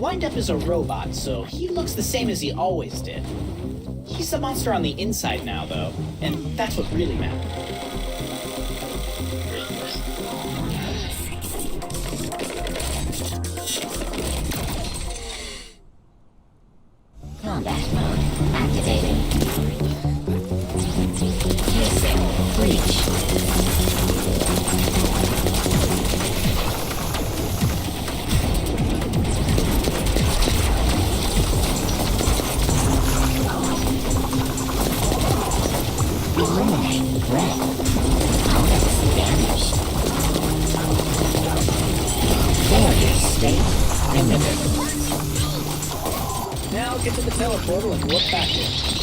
Wind-Up is a robot, so he looks the same as he always did. He's a monster on the inside now, though, and that's what really matters. Combat mode activated. Missing breach. Eliminate threat. Opponents vanished. Failure state limited. Now get to the teleportal and look back in.